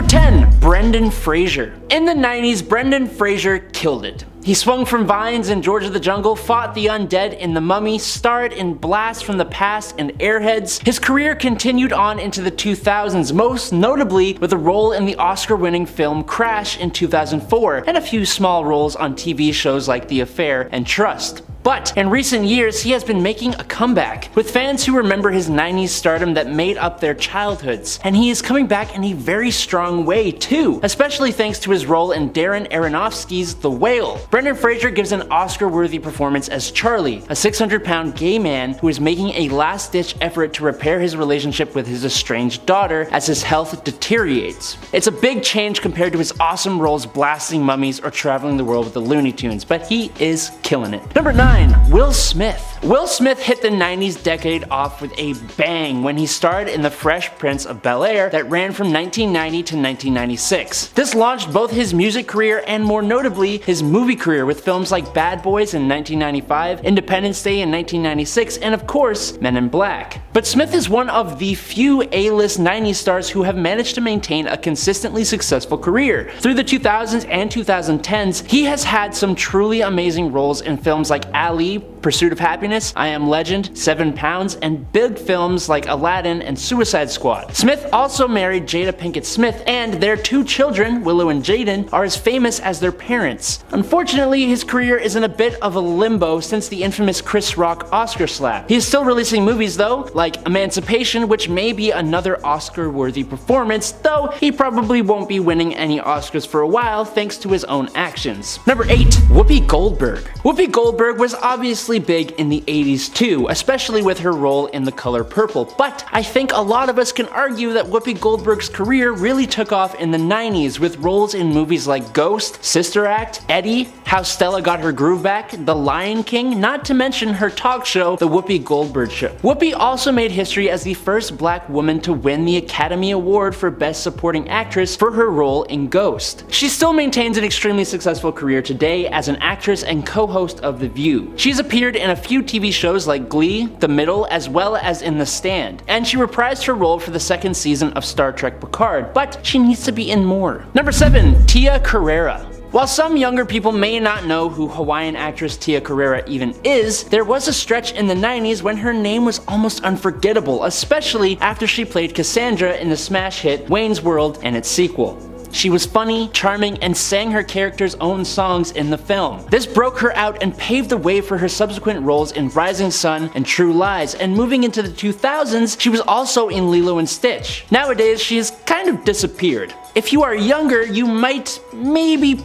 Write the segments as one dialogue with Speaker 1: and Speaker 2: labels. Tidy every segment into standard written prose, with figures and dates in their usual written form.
Speaker 1: Number 10. Brendan Fraser. In the 90s, Brendan Fraser killed it. He swung from vines in George of the Jungle, fought the undead in The Mummy, starred in Blast from the Past and Airheads. His career continued on into the 2000s, most notably with a role in the Oscar-winning film Crash in 2004, and a few small roles on TV shows like The Affair and Trust. But in recent years, he has been making a comeback, with fans who remember his 90s stardom that made up their childhoods. And he is coming back in a very strong way too, especially thanks to his role in Darren Aronofsky's The Whale. Brendan Fraser gives an Oscar-worthy performance as Charlie, a 600-pound gay man who is making a last-ditch effort to repair his relationship with his estranged daughter as his health deteriorates. It's a big change compared to his awesome roles blasting mummies or traveling the world with the Looney Tunes, but he is killing it. Number 9. Will Smith. Will Smith hit the 90s decade off with a bang when he starred in The Fresh Prince of Bel-Air that ran from 1990 to 1996. This launched both his music career and, more notably, his movie career with films like Bad Boys in 1995, Independence Day in 1996, and of course, Men in Black. But Smith is one of the few A-list 90s stars who have managed to maintain a consistently successful career. Through the 2000s and 2010s, he has had some truly amazing roles in films like Ali, Pursuit of Happiness, I Am Legend, 7 Pounds, and big films like Aladdin and Suicide Squad. Smith also married Jada Pinkett Smith, and their 2 children, Willow and Jaden, are as famous as their parents. Unfortunately, his career is in a bit of a limbo since the infamous Chris Rock Oscar slap. He is still releasing movies though, like Emancipation, which may be another Oscar-worthy performance, though he probably won't be winning any Oscars for a while thanks to his own actions. Number 8. Whoopi Goldberg. Whoopi Goldberg was obviously big in the 80s too, especially with her role in The Color Purple, but I think a lot of us can argue that Whoopi Goldberg's career really took off in the 90s with roles in movies like Ghost, Sister Act, Eddie, How Stella Got Her Groove Back, The Lion King, not to mention her talk show, The Whoopi Goldberg Show. Whoopi also made history as the first black woman to win the Academy Award for Best Supporting Actress for her role in Ghost. She still maintains an extremely successful career today as an actress and co-host of The View. She's appeared in a few TV shows like Glee, The Middle, as well as in The Stand, and she reprised her role for the 2nd season of Star Trek Picard, but she needs to be in more. Number 7. Tia Carrere. While some younger people may not know who Hawaiian actress Tia Carrere even is, there was a stretch in the 90s when her name was almost unforgettable, especially after she played Cassandra in the smash hit Wayne's World and its sequel. She was funny, charming, and sang her character's own songs in the film. This broke her out and paved the way for her subsequent roles in Rising Sun and True Lies, and moving into the 2000s, she was also in Lilo and Stitch. Nowadays, she has kind of disappeared. If you are younger, you might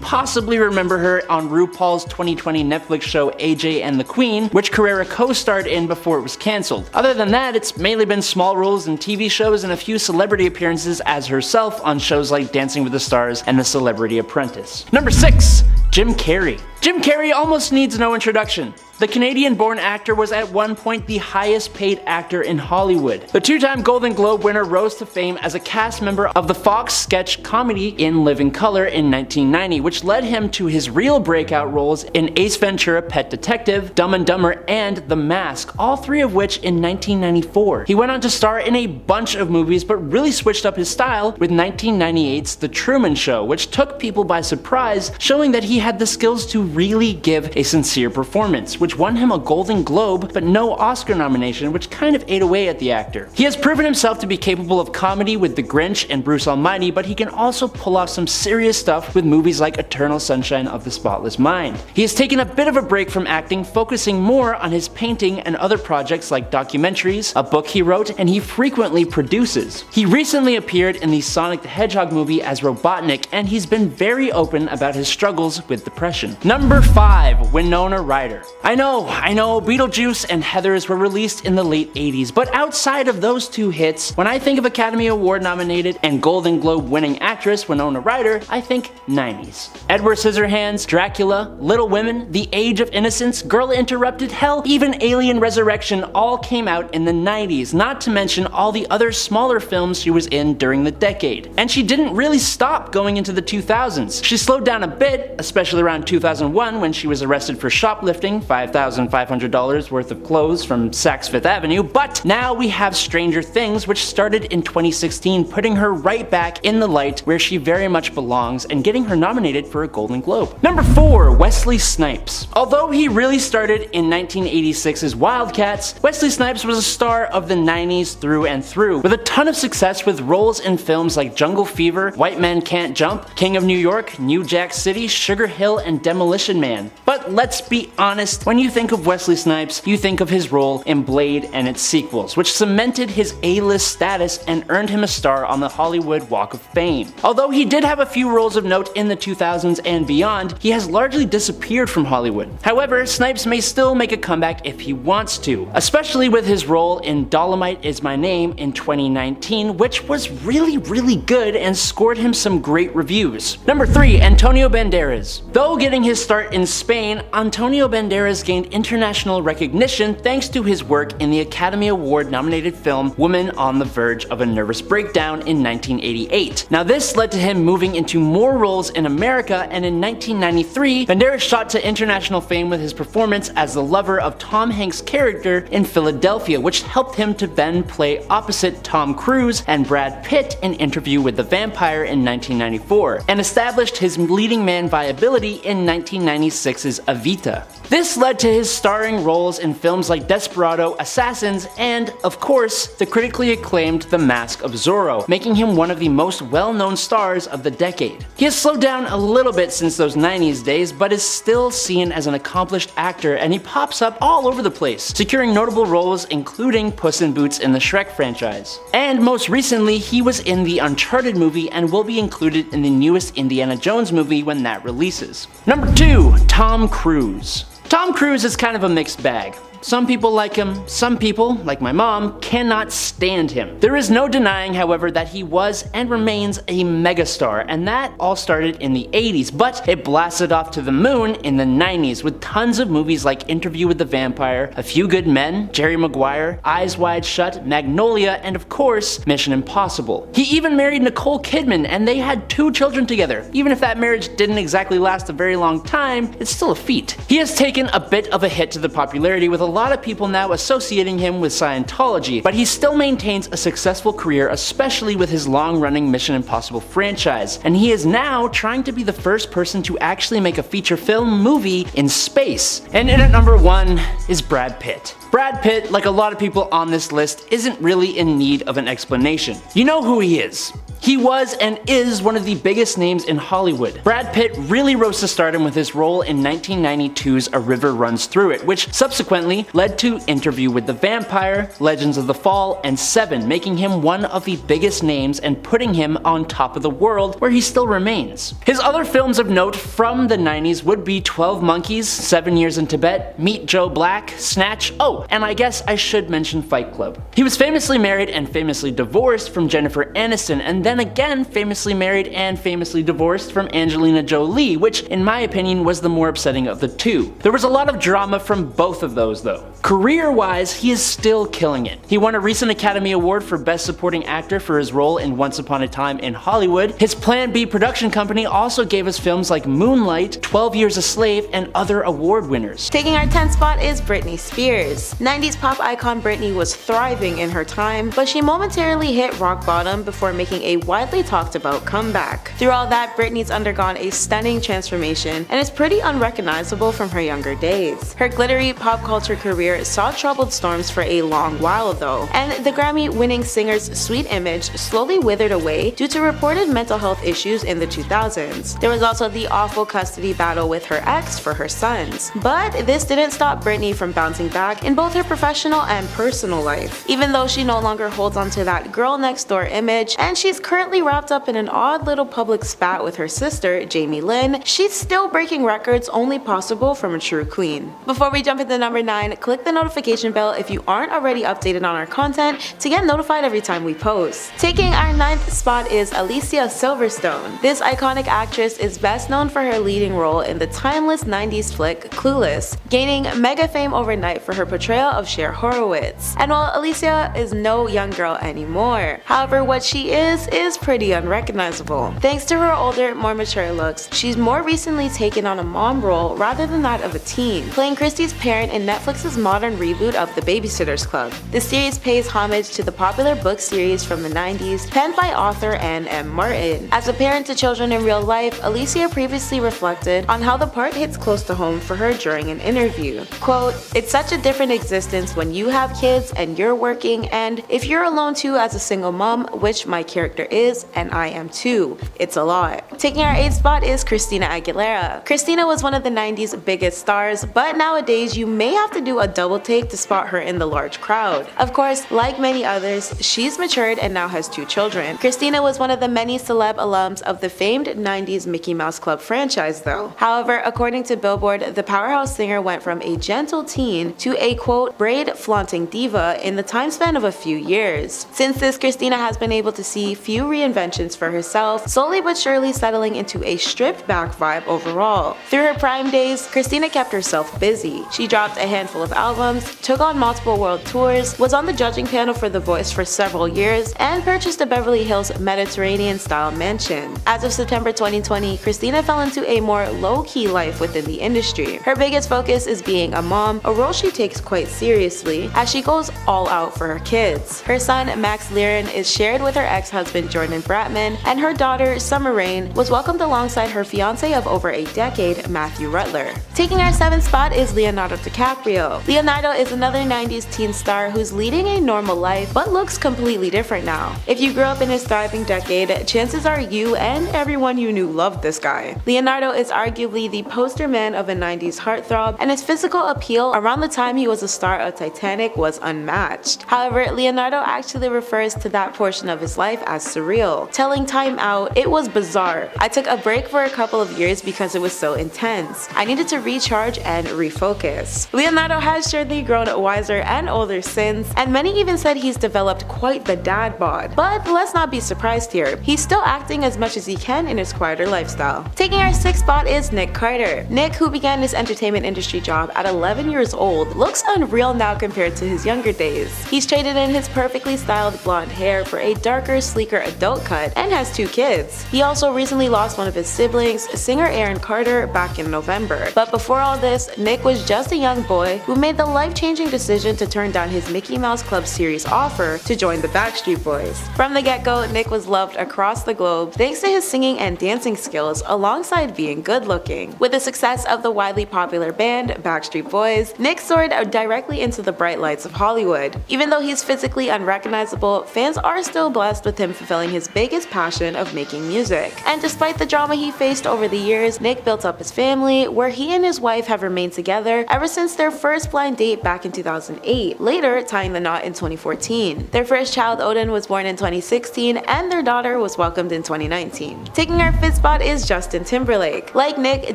Speaker 1: possibly remember her on RuPaul's 2020 Netflix show AJ and the Queen, which Carrere co-starred in before it was cancelled. Other than that, it's mainly been small roles in TV shows and a few celebrity appearances as herself on shows like Dancing with the Stars and The Celebrity Apprentice. Number 6. Jim Carrey. Jim Carrey almost needs no introduction. The Canadian-born actor was at one point the highest-paid actor in Hollywood. The 2-time Golden Globe winner rose to fame as a cast member of the Fox sketch comedy In Living Color in 1990, which led him to his real breakout roles in Ace Ventura: Pet Detective, Dumb and Dumber, and The Mask, all 3 of which in 1994. He went on to star in a bunch of movies, but really switched up his style with 1998's The Truman Show, which took people by surprise, showing that he had the skills to really give a sincere performance, which won him a Golden Globe but no Oscar nomination, which kind of ate away at the actor. He has proven himself to be capable of comedy with The Grinch and Bruce Almighty, but he can also pull off some serious stuff with movies like Eternal Sunshine of the Spotless Mind. He has taken a bit of a break from acting, focusing more on his painting and other projects like documentaries, a book he wrote, and he frequently produces. He recently appeared in the Sonic the Hedgehog movie as Robotnik, and he's been very open about his struggles with depression. Number 5. Winona Ryder. I know, Beetlejuice and Heathers were released in the late 80s, but outside of those 2 hits, when I think of Academy Award nominated and Golden Globe winning actress Winona Ryder, I think 90s. Edward Scissorhands, Dracula, Little Women, The Age of Innocence, Girl Interrupted, hell, even Alien Resurrection all came out in the 90s, not to mention all the other smaller films she was in during the decade. And she didn't really stop going into the 2000s. She slowed down a bit, especially around 2001 2001 when she was arrested for shoplifting $5,500 worth of clothes from Saks Fifth Avenue, but now we have Stranger Things, which started in 2016, putting her right back in the light where she very much belongs and getting her nominated for a Golden Globe. Number 4. Wesley Snipes. Although he really started in 1986's Wildcats, Wesley Snipes was a star of the 90s through and through, with a ton of success with roles in films like Jungle Fever, White Men Can't Jump, King of New York, New Jack City, Sugar Hill, and Demolition Man. But let's be honest, when you think of Wesley Snipes, you think of his role in Blade and its sequels, which cemented his A-list status and earned him a star on the Hollywood Walk of Fame. Although he did have a few roles of note in the 2000s and beyond, he has largely disappeared from Hollywood. However, Snipes may still make a comeback if he wants to, especially with his role in Dolomite Is My Name in 2019, which was really good and scored him some great reviews. Number 3. Antonio Banderas. Though getting his start in Spain, Antonio Banderas gained international recognition thanks to his work in the Academy Award nominated film Woman on the Verge of a Nervous Breakdown in 1988. Now this led to him moving into more roles in America, and in 1993, Banderas shot to international fame with his performance as the lover of Tom Hanks' character in Philadelphia, which helped him to then play opposite Tom Cruise and Brad Pitt in Interview with the Vampire in 1994, and established his leading man viability in 1996's Evita. This led to his starring roles in films like Desperado, Assassins, and, of course, the critically acclaimed The Mask of Zorro, making him one of the most well-known stars of the decade. He has slowed down a little bit since those 90s days, but is still seen as an accomplished actor, and he pops up all over the place, securing notable roles including Puss in Boots in the Shrek franchise. And most recently, he was in the Uncharted movie and will be included in the newest Indiana Jones movie when that releases. Number 2. Tom Cruise. Tom Cruise is kind of a mixed bag. Some people like him, some people, like my mom, cannot stand him. There is no denying, however, that he was and remains a megastar, and that all started in the 80s, but it blasted off to the moon in the 90s with tons of movies like Interview with the Vampire, A Few Good Men, Jerry Maguire, Eyes Wide Shut, Magnolia, and of course, Mission Impossible. He even married Nicole Kidman, and they had 2 children together. Even if that marriage didn't exactly last a very long time, it's still a feat. He has taken a bit of a hit to the popularity, with a lot of people now associating him with Scientology, but he still maintains a successful career, especially with his long-running Mission Impossible franchise, and he is now trying to be the first person to actually make a feature film movie in space. And in at number 1 is Brad Pitt. Brad Pitt, like a lot of people on this list, isn't really in need of an explanation. You know who he is. He was and is one of the biggest names in Hollywood. Brad Pitt really rose to stardom with his role in 1992's A River Runs Through It, which subsequently led to Interview with the Vampire, Legends of the Fall, and Seven, making him one of the biggest names and putting him on top of the world, where he still remains. His other films of note from the 90s would be 12 Monkeys, 7 Years in Tibet, Meet Joe Black, Snatch, and I guess I should mention Fight Club. He was famously married and famously divorced from Jennifer Aniston, and then again famously married and famously divorced from Angelina Jolie, which in my opinion was the more upsetting of the two. There was a lot of drama from both of those though. Career-wise, he is still killing it. He won a recent Academy Award for Best Supporting Actor for his role in Once Upon a Time in Hollywood. His Plan B production company also gave us films like Moonlight, 12 Years a Slave, and other award winners.
Speaker 2: Taking our 10th spot is Britney Spears. 90s pop icon Britney was thriving in her time, but she momentarily hit rock bottom before making a widely talked about comeback. Through all that, Britney's undergone a stunning transformation and is pretty unrecognizable from her younger days. Her glittery pop culture career saw troubled storms for a long while though, and the Grammy-winning singer's sweet image slowly withered away due to reported mental health issues in the 2000s. There was also the awful custody battle with her ex for her sons, but this didn't stop Britney from bouncing back in both her professional and personal life. Even though she no longer holds onto that girl next door image, and she's currently wrapped up in an odd little public spat with her sister, Jamie Lynn, she's still breaking records only possible from a true queen. Before we jump into number 9, click the notification bell if you aren't already updated on our content to get notified every time we post. Taking our 9th spot is Alicia Silverstone. This iconic actress is best known for her leading role in the timeless 90s flick Clueless, gaining mega fame overnight for her portrayal of Cher Horowitz. And while Alicia is no young girl anymore, however, what she is is pretty unrecognizable. Thanks to her older, more mature looks, she's more recently taken on a mom role rather than that of a teen, playing Christy's parent in Netflix's modern reboot of The Babysitter's Club. The series pays homage to the popular book series from the 90s, penned by author Anne M. Martin. As a parent to children in real life, Alicia previously reflected on how the part hits close to home for her during an interview. Quote, "It's such a different existence when you have kids and you're working, and if you're alone too as a single mom, which my character is, and I am too. It's a lot." Taking our 8th spot is Christina Aguilera. Christina was one of the 90s biggest stars, but nowadays you may have to do a double take to spot her in the large crowd. Of course, like many others, she's matured and now has 2 children. Christina was one of the many celeb alums of the famed 90s Mickey Mouse Club franchise though. However, according to Billboard, the powerhouse singer went from a gentle teen to a quote, braid-flaunting diva in the time span of a few years. Since this, Christina has been able to see few reinventions for herself, slowly but surely settling into a stripped-back vibe overall. Through her prime days, Christina kept herself busy. She dropped a handful of albums, took on multiple world tours, was on the judging panel for The Voice for several years, and purchased a Beverly Hills Mediterranean-style mansion. As of September 2020, Christina fell into a more low-key life within the industry. Her biggest focus is being a mom, a role she takes quite seriously, as she goes all out for her kids. Her son, Max Liren, is shared with her ex-husband Jordan Bratman, and her daughter, Summer Rain, was welcomed alongside her fiance of over a decade, Matthew Rutler. Taking our 7th spot is Leonardo DiCaprio. Leonardo is another 90s teen star who's leading a normal life but looks completely different now. If you grew up in his thriving decade, chances are you and everyone you knew loved this guy. Leonardo is arguably the poster man of a 90s heartthrob, and his physical appeal around the time he was a star of Titanic was unmatched. However, Leonardo actually refers to that portion of his life as surreal, telling Time Out, "It was bizarre. I took a break for a couple of years because it was so intense. I needed to recharge and refocus." Leonardo has surely grown wiser and older since, and many even said he's developed quite the dad bod. But let's not be surprised here. He's still acting as much as he can in his quieter lifestyle. Taking our 6th spot is Nick Carter. Nick, who began his entertainment industry job at 11 years old, looks unreal now compared to his younger days. He's traded in his perfectly styled blonde hair for a darker, sleeker adult cut and has 2 kids. He also recently lost one of his siblings, singer Aaron Carter, back in November. But before all this, Nick was just a young boy who made the life-changing decision to turn down his Mickey Mouse Club series offer to join the Backstreet Boys. From the get-go, Nick was loved across the globe thanks to his singing and dancing skills alongside being good-looking. With the success of the widely popular band Backstreet Boys, Nick soared directly into the bright lights of Hollywood. Even though he's physically unrecognizable, fans are still blessed with him fulfilling his biggest passion of making music. And despite the drama he faced over the years, Nick built up his family, where he and his wife have remained together ever since their first blind date back in 2008, later tying the knot in 2014. Their first child, Odin, was born in 2016, and their daughter was welcomed in 2019. Taking our 5th spot is Justin Timberlake. Like Nick,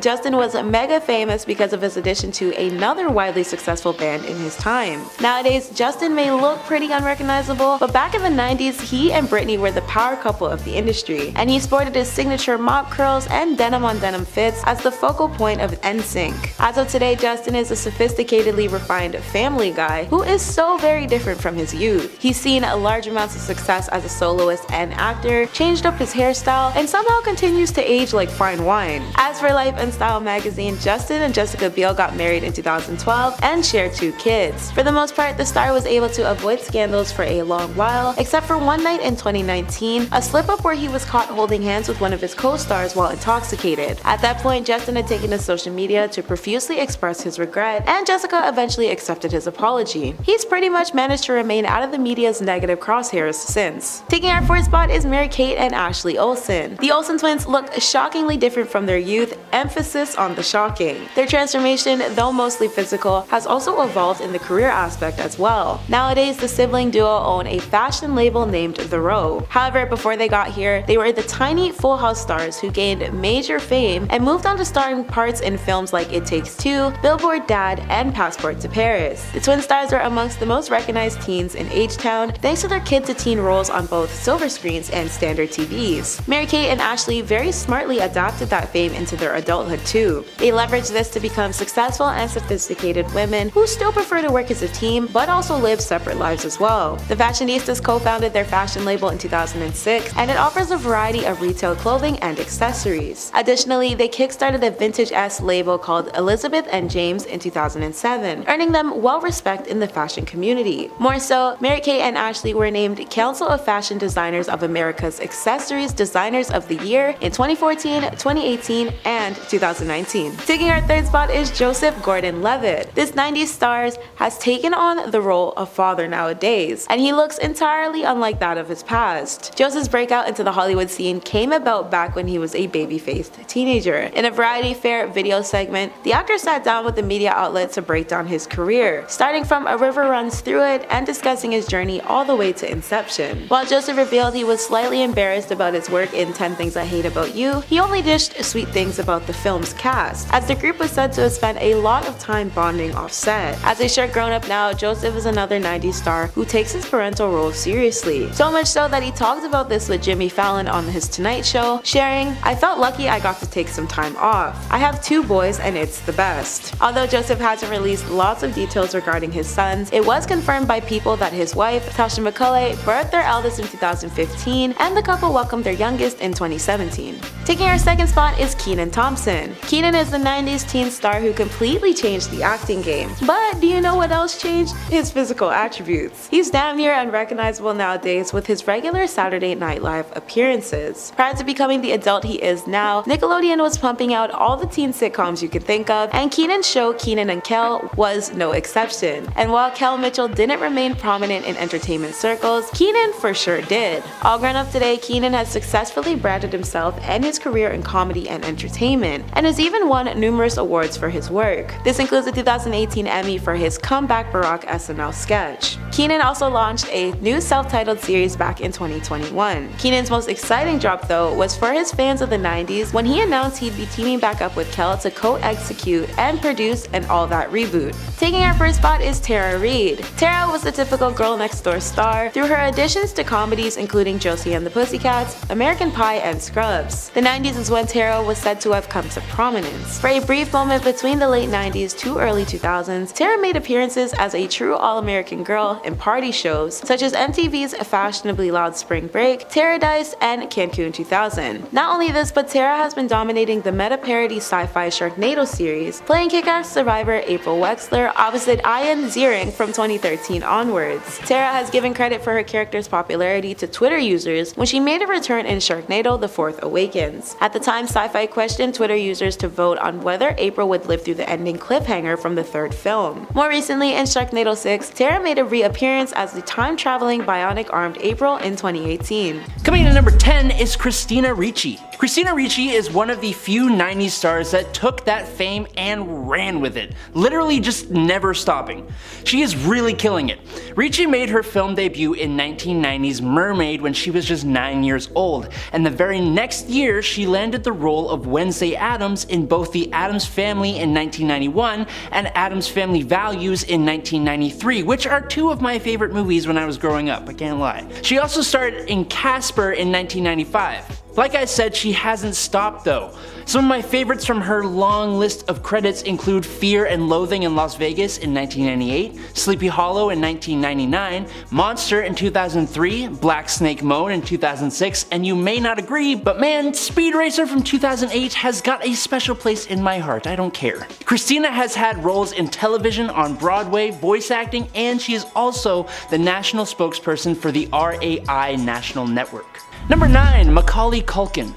Speaker 2: Justin was mega famous because of his addition to another widely successful band in his time. Nowadays, Justin may look pretty unrecognizable, but back in the 90s, he and Britney were the power couple of the industry, and he sported his signature mop curls and denim-on-denim fits as the focal point of NSYNC. As of today, Justin is a sophisticatedly refined family guy who is so very different from his youth. He's seen large amounts of success as a soloist and actor, changed up his hairstyle, and somehow continues to age like fine wine. As for Life and Style magazine, Justin and Jessica Biel got married in 2012 and shared 2 kids. For the most part, the star was able to avoid scandals for a long while, except for one night in 2019, a slip-up where he was caught holding hands with one of his co-stars while intoxicated. At that point, Justin had taken to social media to profusely express his regret, and Jessica eventually accepted his apology. He's pretty much managed to remain out of the media's negative crosshairs since. Taking our 4th spot is Mary-Kate and Ashley Olsen. The Olsen twins look shockingly different from their youth, emphasis on the shocking. Their transformation, though mostly physical, has also evolved in the career aspect as well. Nowadays, the sibling duo own a fashion label named The Row. However, before they got here, they were the tiny Full House stars who gained major fame and moved on to starring parts in films like It Takes Two, Billboard Dad, and Passport to Paris. The twin stars are amongst the most recognized teens in H-Town thanks to their kid-to-teen roles on both silver screens and standard TVs. Mary-Kate and Ashley very smartly adapted that fame into their adulthood too. They leveraged this to become successful and sophisticated women who still prefer to work as a team but also live separate lives as well. The Fashionistas co-founded their fashion label in 2009 2006, and it offers a variety of retail clothing and accessories. Additionally, they kickstarted a vintage-esque label called Elizabeth and James in 2007, earning them well-respect in the fashion community. More so, Mary-Kate and Ashley were named Council of Fashion Designers of America's Accessories Designers of the Year in 2014, 2018, and 2019. Taking our third spot is Joseph Gordon-Levitt. This 90s star has taken on the role of father nowadays, and he looks entirely unlike that of his past. Joseph's breakout into the Hollywood scene came about back when he was a baby-faced teenager. In a Variety Fair video segment, the actor sat down with the media outlet to break down his career, starting from A River Runs Through It and discussing his journey all the way to Inception. While Joseph revealed he was slightly embarrassed about his work in 10 Things I Hate About You, he only dished sweet things about the film's cast, as the group was said to have spent a lot of time bonding off set. As a sure grown-up now, Joseph is another 90s star who takes his parental role seriously. So much so that he talked about this with Jimmy Fallon on his Tonight Show, sharing, "I felt lucky I got to take some time off. I have 2 boys and it's the best." Although Joseph hasn't released lots of details regarding his sons, it was confirmed by People that his wife, Tasha McCauley, birthed their eldest in 2015, and the couple welcomed their youngest in 2017. Taking our second spot is Kenan Thompson. Kenan is the 90s teen star who completely changed the acting game. But do you know what else changed? His physical attributes. He's damn near unrecognizable nowadays with his regular Saturday Night Live appearances. Prior to becoming the adult he is now, Nickelodeon was pumping out all the teen sitcoms you could think of, and Kenan's show Kenan and Kel was no exception. And while Kel Mitchell didn't remain prominent in entertainment circles, Kenan for sure did. All grown up today, Kenan has successfully branded himself and his career in comedy and entertainment, and has even won numerous awards for his work. This includes the 2018 Emmy for his Comeback Barack SNL sketch. Kenan also launched a new self-titled series back in 2021. Kenan's most exciting drop though was for his fans of the 90s when he announced he'd be teaming back up with Kel to co-execute and produce an All That reboot. Taking our first spot is Tara Reid. Tara was the typical girl next door star through her additions to comedies including Josie and the Pussycats, American Pie, and Scrubs. The 90s is when Tara was said to have come to prominence. For a brief moment between the late 90s to early 2000s, Tara made appearances as a true all-American girl in party shows such as MTV's Fashionably Loud Spring Break, Paradise, and Cancun 2000. Not only this, but Tara has been dominating the meta-parody sci-fi Sharknado series, playing kick-ass survivor April Wexler opposite Ian Ziering from 2013 onwards. Tara has given credit for her character's popularity to Twitter users when she made a return in Sharknado: The Fourth Awakens. At the time, Sci-Fi questioned Twitter users to vote on whether April would live through the ending cliffhanger from the third film. More recently, in Sharknado 6, Tara made a reappearance as the time-traveling bionic-armed April in 2018.
Speaker 1: Coming in at number 10 is Christina Ricci. Christina Ricci is one of the few 90s stars that took that fame and ran with it, literally just never stopping. She is really killing it. Ricci made her film debut in 1990's Mermaid when she was just 9 years old, and the very next year she landed the role of Wednesday Addams in both The Addams Family in 1991 and Addams Family Values in 1993, which are 2 of my favorite movies when I was growing up, I can't lie. She also starred in Casper in 1995. Like I said, she hasn't stopped though. Some of my favorites from her long list of credits include Fear and Loathing in Las Vegas in 1998, Sleepy Hollow in 1999, Monster in 2003, Black Snake Moan in 2006, and you may not agree, but man, Speed Racer from 2008 has got a special place in my heart, I don't care. Christina has had roles in television, on Broadway, voice acting, and she is also the national spokesperson for the RAI National Network. Number 9, Macaulay Culkin.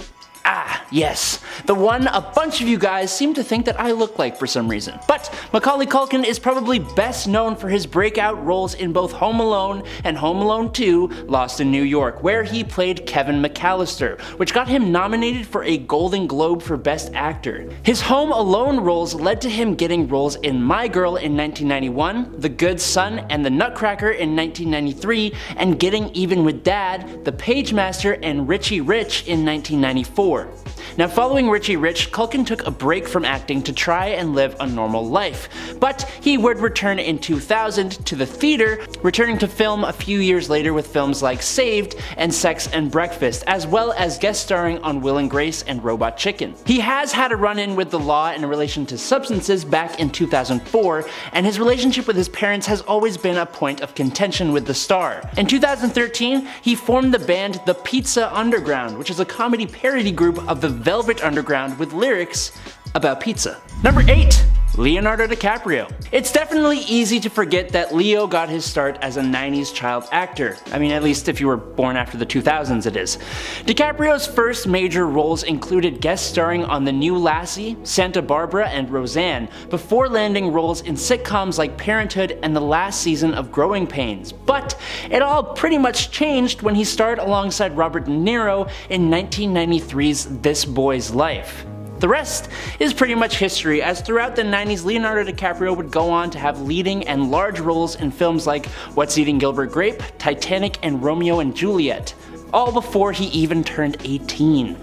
Speaker 1: Ah, yes, the one a bunch of you guys seem to think that I look like for some reason. But Macaulay Culkin is probably best known for his breakout roles in both Home Alone and Home Alone 2: Lost in New York, where he played Kevin McAllister, which got him nominated for a Golden Globe for Best Actor. His Home Alone roles led to him getting roles in My Girl in 1991, The Good Son and The Nutcracker in 1993, and Getting Even with Dad, The Pagemaster, and Richie Rich in 1994. Now, following Richie Rich, Culkin took a break from acting to try and live a normal life, but he would return in 2000 to the theater, returning to film a few years later with films like Saved and Sex and Breakfast, as well as guest starring on Will and Grace and Robot Chicken. He has had a run-in with the law in relation to substances back in 2004, and his relationship with his parents has always been a point of contention with the star. In 2013, he formed the band The Pizza Underground, which is a comedy parody group of the Velvet Underground with lyrics about pizza. Number 8. Leonardo DiCaprio. It's definitely easy to forget that Leo got his start as a 90s child actor. I mean, at least if you were born after the 2000s it is. DiCaprio's first major roles included guest starring on The New Lassie, Santa Barbara, and Roseanne, before landing roles in sitcoms like Parenthood and the last season of Growing Pains. But it all pretty much changed when he starred alongside Robert De Niro in 1993's This Boy's Life. The rest is pretty much history, as throughout the 90s Leonardo DiCaprio would go on to have leading and large roles in films like What's Eating Gilbert Grape, Titanic, and Romeo and Juliet, all before he even turned 18.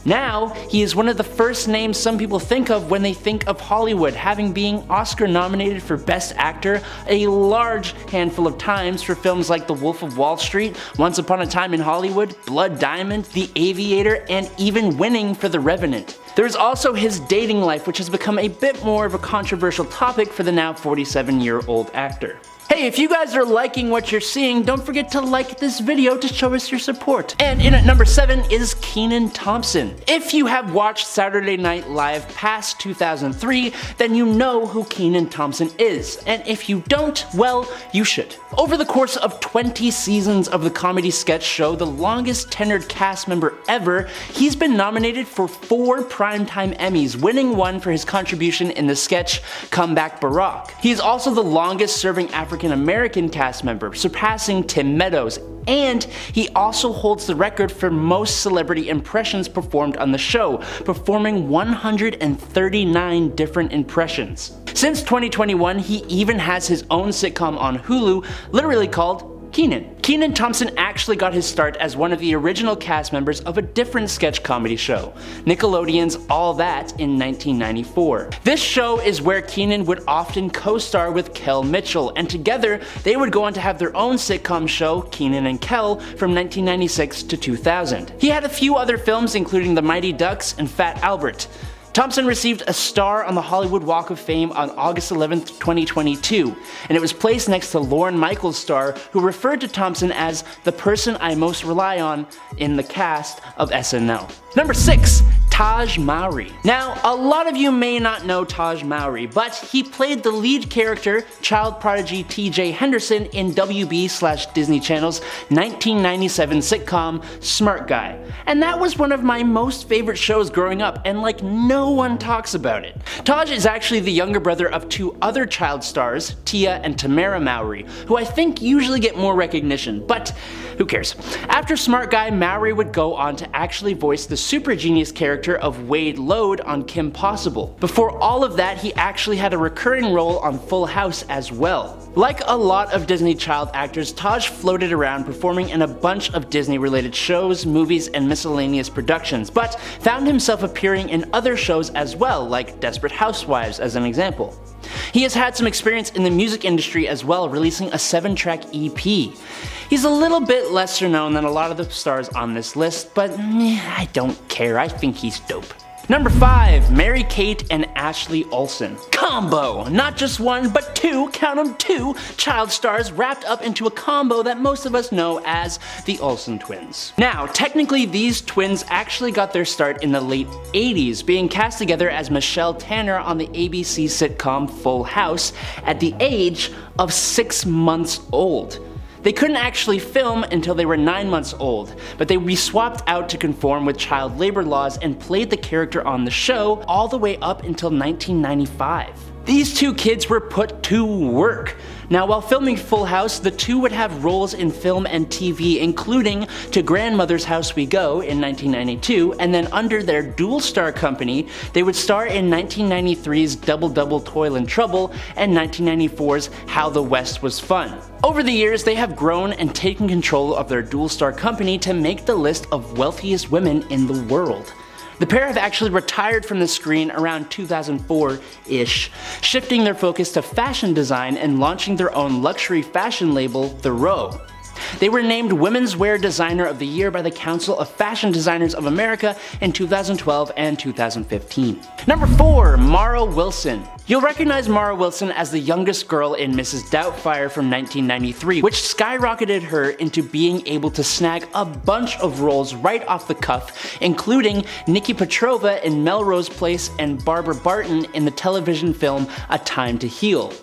Speaker 1: Now, he is one of the first names some people think of when they think of Hollywood, having been Oscar nominated for Best Actor a large handful of times for films like The Wolf of Wall Street, Once Upon a Time in Hollywood, Blood Diamond, The Aviator, and even winning for The Revenant. There's also his dating life, which has become a bit more of a controversial topic for the now 47-year-old actor. Hey, if you guys are liking what you're seeing, don't forget to like this video to show us your support. And in at number 7 is Kenan Thompson. If you have watched Saturday Night Live past 2003, then you know who Kenan Thompson is. And if you don't, well, you should. Over the course of 20 seasons of the comedy sketch show, the longest tenured cast member ever, he's been nominated for 4 Primetime Emmys, winning one for his contribution in the sketch Comeback Barack. He is also the longest serving African-American cast member, surpassing Tim Meadows, and he also holds the record for most celebrity impressions performed on the show, performing 139 different impressions. Since 2021, he even has his own sitcom on Hulu, literally called Kenan. Kenan Thompson actually got his start as one of the original cast members of a different sketch comedy show, Nickelodeon's All That, in 1994. This show is where Kenan would often co-star with Kel Mitchell, and together they would go on to have their own sitcom show, Kenan and Kel, from 1996 to 2000. He had a few other films, including The Mighty Ducks and Fat Albert. Thompson received a star on the Hollywood Walk of Fame on August 11, 2022, and it was placed next to Lorne Michaels' star, who referred to Thompson as the person I most rely on in the cast of SNL. Number 6. Taj Mowry. Now, a lot of you may not know Taj Mowry, but he played the lead character, child prodigy TJ Henderson, in WB/Disney Channel's 1997 sitcom Smart Guy. And that was one of my most favorite shows growing up, and like no one talks about it. Taj is actually the younger brother of 2 other child stars, Tia and Tamara Mowry, who I think usually get more recognition, but who cares. After Smart Guy, Mowry would go on to actually voice the super genius character of Wade Lode on Kim Possible. Before all of that, he actually had a recurring role on Full House as well. Like a lot of Disney child actors, Taj floated around performing in a bunch of Disney-related shows, movies, and miscellaneous productions, but found himself appearing in other shows as well, like Desperate Housewives as an example. He has had some experience in the music industry as well, releasing a 7-track EP. He's a little bit lesser known than a lot of the stars on this list, but I don't care, I think he's dope. Number 5. Mary-Kate and Ashley Olsen. Combo! Not just one, but 2, count 'em 2, child stars wrapped up into a combo that most of us know as the Olsen twins. Now, technically these twins actually got their start in the late 80s, being cast together as Michelle Tanner on the ABC sitcom Full House at the age of 6 months old. They couldn't actually film until they were 9 months old, but they would be swapped out to conform with child labor laws and played the character on the show all the way up until 1995. These 2 kids were put to work. Now, while filming Full House, the 2 would have roles in film and TV, including To Grandmother's House We Go in 1992, and then under their dual-star company, they would star in 1993's Double Double Toil and Trouble and 1994's How the West Was Fun. Over the years, they have grown and taken control of their dual-star company to make the list of wealthiest women in the world. The pair have actually retired from the screen around 2004-ish, shifting their focus to fashion design and launching their own luxury fashion label, The Row. They were named Women's Wear Designer of the Year by the Council of Fashion Designers of America in 2012 and 2015. Number 4. Mara Wilson. You'll recognize Mara Wilson as the youngest girl in Mrs. Doubtfire from 1993, which skyrocketed her into being able to snag a bunch of roles right off the cuff, including Nikki Petrova in Melrose Place and Barbara Barton in the television film A Time to Heal.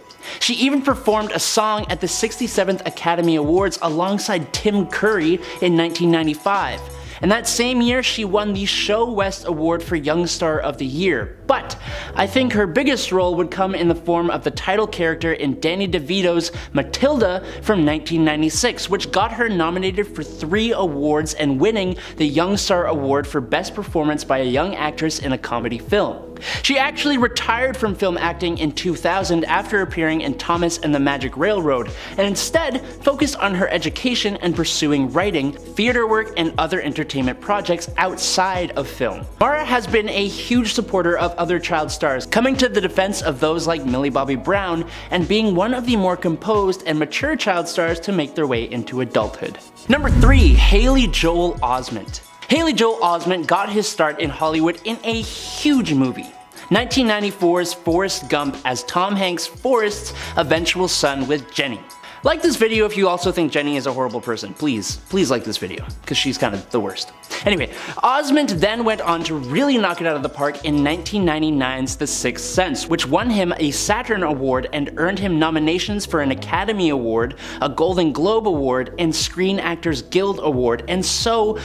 Speaker 1: She even performed a song at the 67th Academy Awards alongside Tim Curry in 1995. And that same year, she won the Show West Award for Young Star of the Year. But I think her biggest role would come in the form of the title character in Danny DeVito's Matilda from 1996, which got her nominated for 3 awards and winning the Young Star Award for Best Performance by a Young Actress in a Comedy Film. She actually retired from film acting in 2000 after appearing in Thomas and the Magic Railroad, and instead focused on her education and pursuing writing, theater work, and other entertainment projects outside of film. Mara has been a huge supporter of other child stars, coming to the defense of those like Millie Bobby Brown, and being one of the more composed and mature child stars to make their way into adulthood. Number 3. Haley Joel Osment. Haley Joel Osment got his start in Hollywood in a huge movie, 1994's Forrest Gump, as Tom Hanks' Forrest's eventual son with Jenny. Like this video if you also think Jenny is a horrible person. Please like this video, because she's kind of the worst. Anyway, Osment then went on to really knock it out of the park in 1999's The Sixth Sense, which won him a Saturn Award and earned him nominations for an Academy Award, a Golden Globe Award, and Screen Actors Guild Award, and so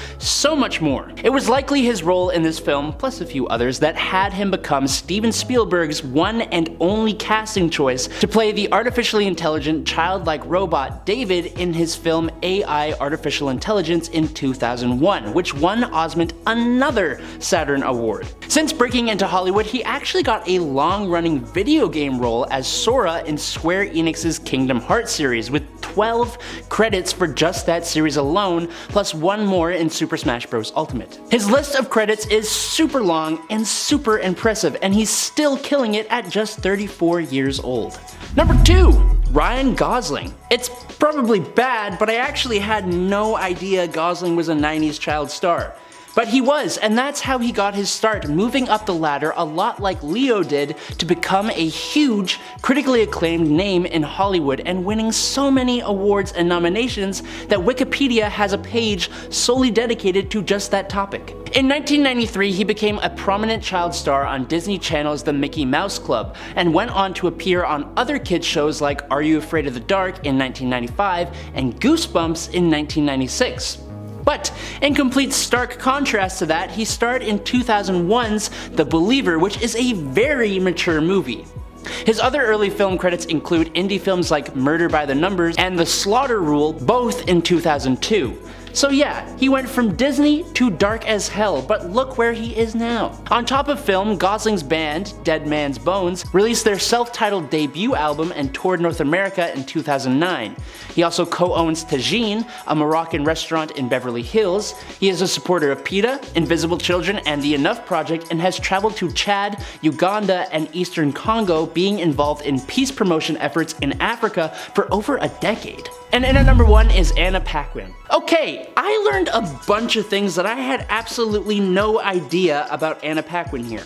Speaker 1: much more. It was likely his role in this film, plus a few others, that had him become Steven Spielberg's one and only casting choice to play the artificially intelligent, childlike robot David in his film AI Artificial Intelligence in 2001, which won Osment another Saturn Award. Since breaking into Hollywood, he actually got a long-running video game role as Sora in Square Enix's Kingdom Hearts series, with 12 credits for just that series alone, plus 1 more in Super Smash Bros. Ultimate. His list of credits is super long and super impressive, and he's still killing it at just 34 years old. Number 2. Ryan Gosling. It's probably bad, but I actually had no idea Gosling was a 90s child star. But he was, and that's how he got his start, moving up the ladder a lot like Leo did to become a huge, critically acclaimed name in Hollywood and winning so many awards and nominations that Wikipedia has a page solely dedicated to just that topic. In 1993, he became a prominent child star on Disney Channel's The Mickey Mouse Club, and went on to appear on other kids shows like Are You Afraid of the Dark in 1995 and Goosebumps in 1996. But in complete stark contrast to that, he starred in 2001's The Believer, which is a very mature movie. His other early film credits include indie films like Murder by the Numbers and The Slaughter Rule, both in 2002. So yeah, he went from Disney to dark as hell, but look where he is now. On top of film, Gosling's band, Dead Man's Bones, released their self-titled debut album and toured North America in 2009. He also co-owns Tagine, a Moroccan restaurant in Beverly Hills. He is a supporter of PETA, Invisible Children, and the Enough Project, and has traveled to Chad, Uganda, and Eastern Congo, being involved in peace promotion efforts in Africa for over a decade. And in at number 1 is Anna Paquin. Okay, I learned a bunch of things that I had absolutely no idea about Anna Paquin here.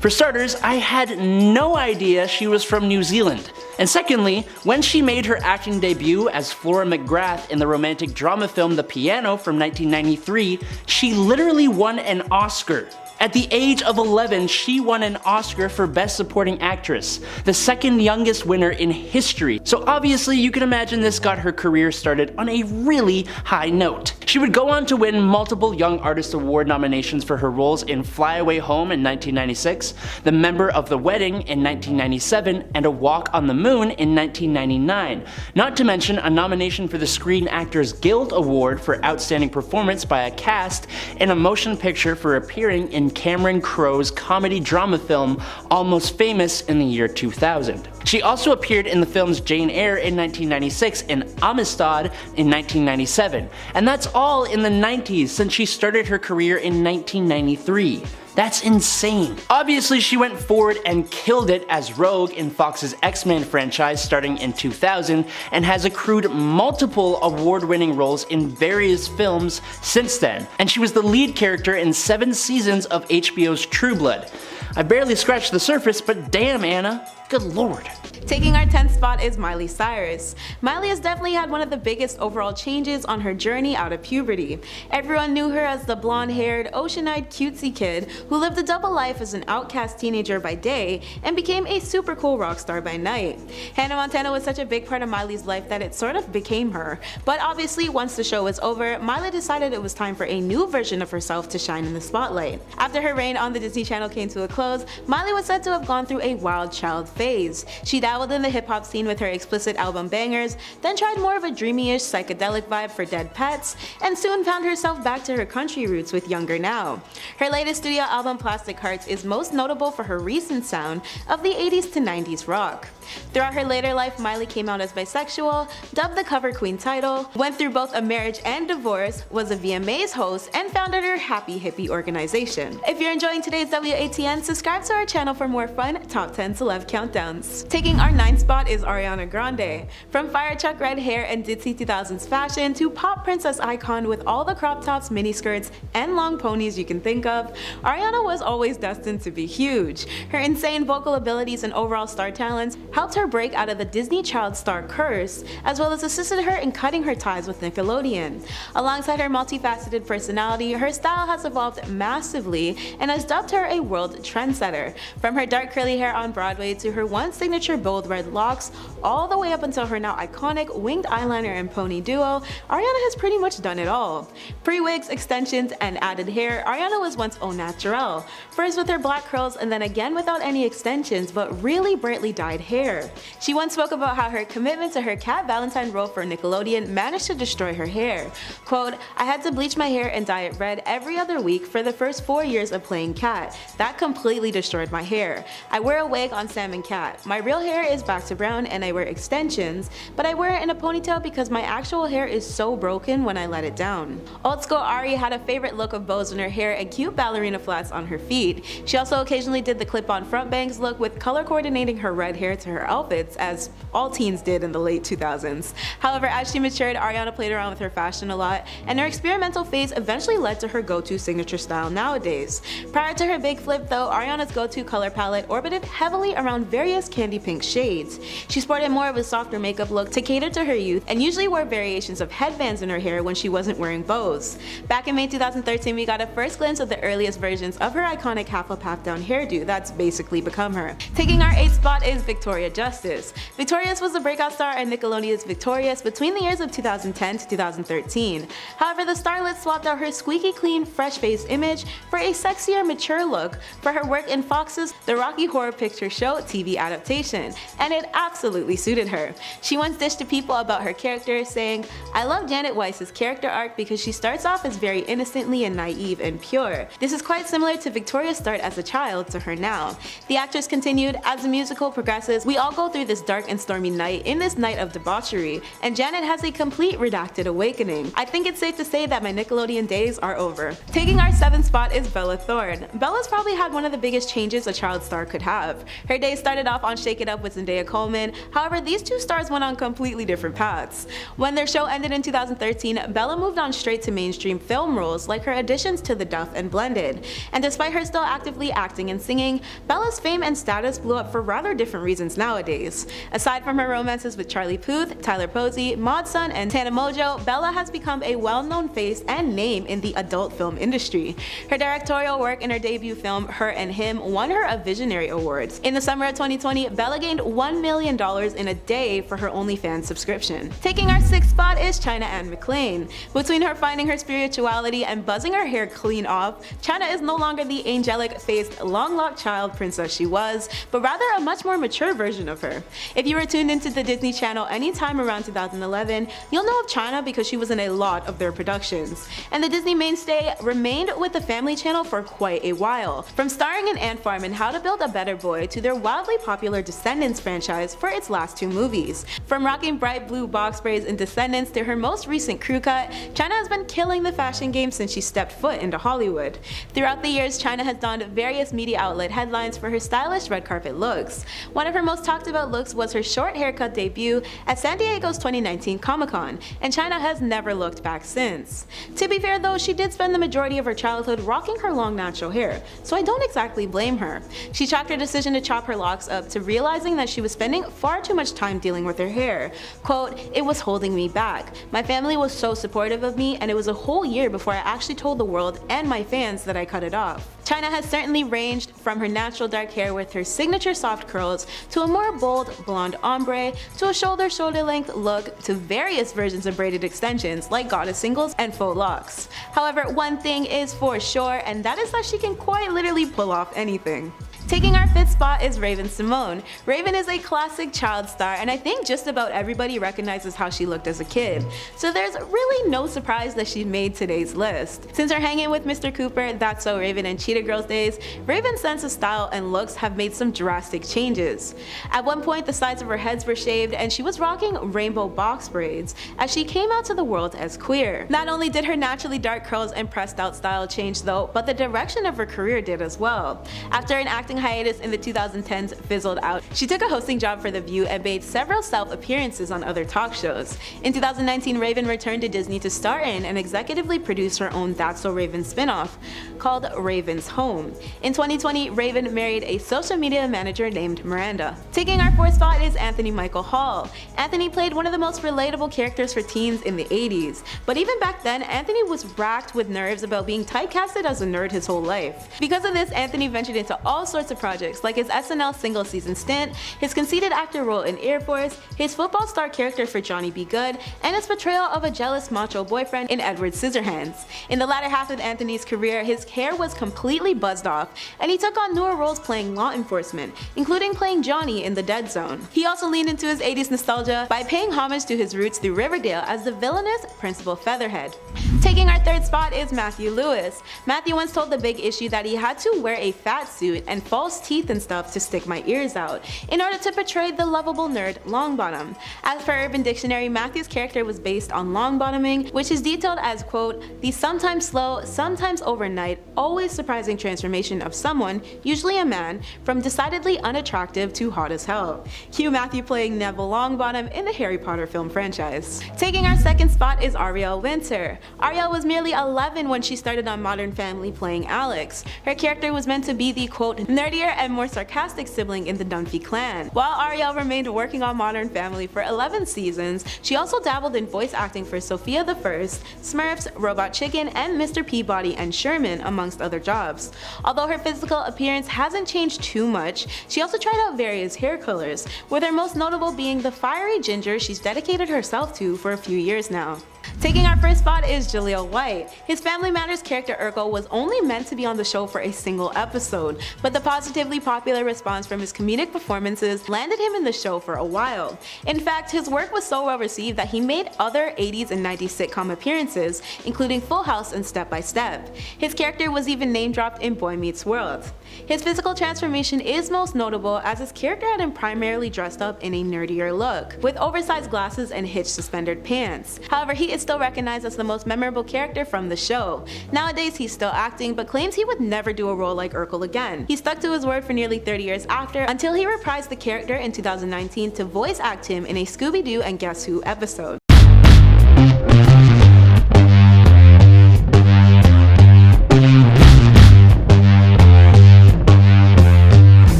Speaker 1: For starters, I had no idea she was from New Zealand. And secondly, when she made her acting debut as Flora McGrath in the romantic drama film The Piano from 1993, she literally won an Oscar. At the age of 11, she won an Oscar for Best Supporting Actress, the second youngest winner in history. So obviously you can imagine this got her career started on a really high note. She would go on to win multiple Young Artist Award nominations for her roles in Fly Away Home in 1996, The Member of the Wedding in 1997, and A Walk on the Moon in 1999. Not to mention a nomination for the Screen Actors Guild Award for Outstanding Performance by a Cast in a Motion Picture for appearing in Cameron Crowe's comedy drama film Almost Famous in the year 2000. She also appeared in the films Jane Eyre in 1996 and Amistad in 1997, and that's all in the 90s since she started her career in 1993. That's insane. Obviously, she went forward and killed it as Rogue in Fox's X-Men franchise starting in 2000 and has accrued multiple award-winning roles in various films since then. And she was the lead character in 7 seasons of HBO's True Blood. I barely scratched the surface, but damn, Anna, good lord.
Speaker 2: Taking our 10th spot is Miley Cyrus. Miley has definitely had one of the biggest overall changes on her journey out of puberty. Everyone knew her as the blonde-haired, ocean-eyed cutesy kid who lived a double life as an outcast teenager by day and became a super cool rock star by night. Hannah Montana was such a big part of Miley's life that it sort of became her. But obviously, once the show was over, Miley decided it was time for a new version of herself to shine in the spotlight. After her reign on the Disney Channel came to a close, Miley was said to have gone through a wild child phase. She dabbled in the hip-hop scene with her explicit album bangers, then tried more of a dreamy-ish psychedelic vibe for Dead Pets, and soon found herself back to her country roots with Younger Now. Her latest studio album Plastic Hearts is most notable for her recent sound of the 80s to 90s rock. Throughout her later life, Miley came out as bisexual, dubbed the Cover Queen title, went through both a marriage and divorce, was a VMAs host, and founded her Happy Hippie organization. If you're enjoying today's WATN, subscribe to our channel for more fun Top 10 Celeb Countdowns. Taking our 9th spot is Ariana Grande. From fire truck red hair and ditzy 2000s fashion to pop princess icon with all the crop tops, miniskirts, and long ponies you can think of, Ariana was always destined to be huge. Her insane vocal abilities and overall star talents helped her break out of the Disney child star curse, as well as assisted her in cutting her ties with Nickelodeon. Alongside her multifaceted personality, her style has evolved massively and has dubbed her a world trendsetter. From her dark curly hair on Broadway to her once signature bold red locks, all the way up until her now iconic winged eyeliner and pony duo, Ariana has pretty much done it all. Pre-wigs, extensions, and added hair, Ariana was once au naturel. First with her black curls and then again without any extensions but really brightly dyed hair. She once spoke about how her commitment to her Cat Valentine role for Nickelodeon managed to destroy her hair. Quote, "I had to bleach my hair and dye it red every other week for the first 4 years of playing Cat. That completely destroyed my hair. I wear a wig on Sam and Cat. My real hair is back to brown and I wear extensions, but I wear it in a ponytail because my actual hair is so broken when I let it down." Old school Ari had a favorite look of bows in her hair and cute ballerina flats on her feet. She also occasionally did the clip-on front bangs look with color coordinating her red hair to her outfits, as all teens did in the late 2000s. However, as she matured, Ariana played around with her fashion a lot, and her experimental phase eventually led to her go-to signature style nowadays. Prior to her big flip though, Ariana's go-to color palette orbited heavily around various candy pink shades. She sported more of a softer makeup look to cater to her youth, and usually wore variations of headbands in her hair when she wasn't wearing bows. Back in May 2013, we got a first glimpse of the earliest versions of her iconic half-up half-down hairdo that's basically become her. Taking our 8th spot is Victoria Justice. Victorious was the breakout star and Nickelodeon's Victorious between the years of 2010 to 2013. However, the starlet swapped out her squeaky clean, fresh-faced image for a sexier, mature look for her work in Fox's The Rocky Horror Picture Show TV adaptation, and it absolutely suited her. She once dished to people about her character, saying, "I love Janet Weiss's character arc because she starts off as very innocently and naive and pure. This is quite similar to Victoria's start as a child to her now." The actress continued, "As the musical progresses, we all go through this dark and stormy night in this night of debauchery, and Janet has a complete redacted awakening. I think it's safe to say that my Nickelodeon days are over." Taking our 7th spot is Bella Thorne. Bella's probably had one of the biggest changes a child star could have. Her days started off on Shake It Up with Zendaya Coleman, however these two stars went on completely different paths. When their show ended in 2013, Bella moved on straight to mainstream film roles like her additions to The Duff and Blended. And despite her still actively acting and singing, Bella's fame and status blew up for rather different reasons nowadays. Aside from her romances with Charlie Puth, Tyler Posey, Mod Sun, and Tana Mongeau, Bella has become a well-known face and name in the adult film industry. Her directorial work in her debut film, Her and Him, won her a Visionary Awards. In the summer of 2020, Bella gained $1 million in a day for her OnlyFans subscription. Taking our 6th spot is China Anne McClain. Between her finding her spirituality and buzzing her hair clean off, China is no longer the angelic-faced, long-locked child princess she was, but rather a much more mature version of her. If you were tuned into the Disney Channel anytime around 2011, you'll know of China because she was in a lot of their productions. And the Disney mainstay remained with the Family Channel for quite a while. From starring in Ant Farm and How to Build a Better Boy to their wildly wildly popular Descendants franchise for its last 2 movies. From rocking bright blue box braids in Descendants to her most recent crew cut, China has been killing the fashion game since she stepped foot into Hollywood. Throughout the years, China has donned various media outlet headlines for her stylish red carpet looks. One of her most talked about looks was her short haircut debut at San Diego's 2019 Comic-Con, and China has never looked back since. To be fair though, she did spend the majority of her childhood rocking her long natural hair, so I don't exactly blame her. She chalked her decision to chop her locks up to realizing that she was spending far too much time dealing with her hair. Quote, "It was holding me back. My family was so supportive of me, and it was a whole year before I actually told the world and my fans that I cut it off." China has certainly ranged from her natural dark hair with her signature soft curls to a more bold blonde ombre to a shoulder length look to various versions of braided extensions like goddess singles and faux locks. However, one thing is for sure, and that is that she can quite literally pull off anything. Taking our 5th spot is Raven-Symoné. Raven is a classic child star, and I think just about everybody recognizes how she looked as a kid, so there's really no surprise that she made today's list. Since her hanging with Mr. Cooper, That's So Raven, and Cheetah Girls days, Raven's sense of style and looks have made some drastic changes. At one point, the sides of her heads were shaved, and she was rocking rainbow box braids as she came out to the world as queer. Not only did her naturally dark curls and pressed out style change though, but the direction of her career did as well. After an acting hiatus in the 2010s fizzled out, she took a hosting job for The View and made several self-appearances on other talk shows. In 2019, Raven returned to Disney to star in and executively produce her own That's So Raven spin-off called Raven's Home. In 2020, Raven married a social media manager named Miranda. Taking our 4th spot is Anthony Michael Hall. Anthony played one of the most relatable characters for teens in the 80s, but even back then, Anthony was racked with nerves about being typecasted as a nerd his whole life. Because of this, Anthony ventured into all sorts of projects like his SNL single season stint, his conceited actor role in Air Force, his football star character for Johnny Be Good, and his portrayal of a jealous macho boyfriend in Edward Scissorhands. In the latter half of Anthony's career, his hair was completely buzzed off, and he took on newer roles playing law enforcement, including playing Johnny in The Dead Zone. He also leaned into his 80s nostalgia by paying homage to his roots through Riverdale as the villainous Principal Featherhead. Taking our 3rd spot is Matthew Lewis. Matthew once told The Big Issue that he had to wear a fat suit and false teeth and stuff to stick my ears out in order to portray the lovable nerd Longbottom. As per Urban Dictionary, Matthew's character was based on longbottoming, which is detailed as, quote, "the sometimes slow, sometimes overnight, always surprising transformation of someone, usually a man, from decidedly unattractive to hot as hell." Cue Matthew playing Neville Longbottom in the Harry Potter film franchise. Taking our 2nd spot is Ariel Winter. Ariel was merely 11 when she started on Modern Family playing Alex. Her character was meant to be the, quote, nerdier and more sarcastic sibling in the Dunphy clan. While Ariel remained working on Modern Family for 11 seasons, she also dabbled in voice acting for Sophia the First, Smurfs, Robot Chicken, and Mr. Peabody and Sherman, amongst other jobs. Although her physical appearance hasn't changed too much, she also tried out various hair colors, with her most notable being the fiery ginger she's dedicated herself to for a few years now. Taking our 1st spot is Jaleel White. His Family Matters character Urkel was only meant to be on the show for a single episode, but the positively popular response from his comedic performances landed him in the show for a while. In fact, his work was so well received that he made other 80s and 90s sitcom appearances, including Full House and Step by Step. His character was even name dropped in Boy Meets World. His physical transformation is most notable as his character had him primarily dressed up in a nerdier look, with oversized glasses and hitched suspended pants. However, he is still recognized as the most memorable character from the show. Nowadays, he's still acting, but claims he would never do a role like Urkel again. He stuck to his word for nearly 30 years after, until he reprised the character in 2019 to voice act him in a Scooby-Doo and Guess Who episode.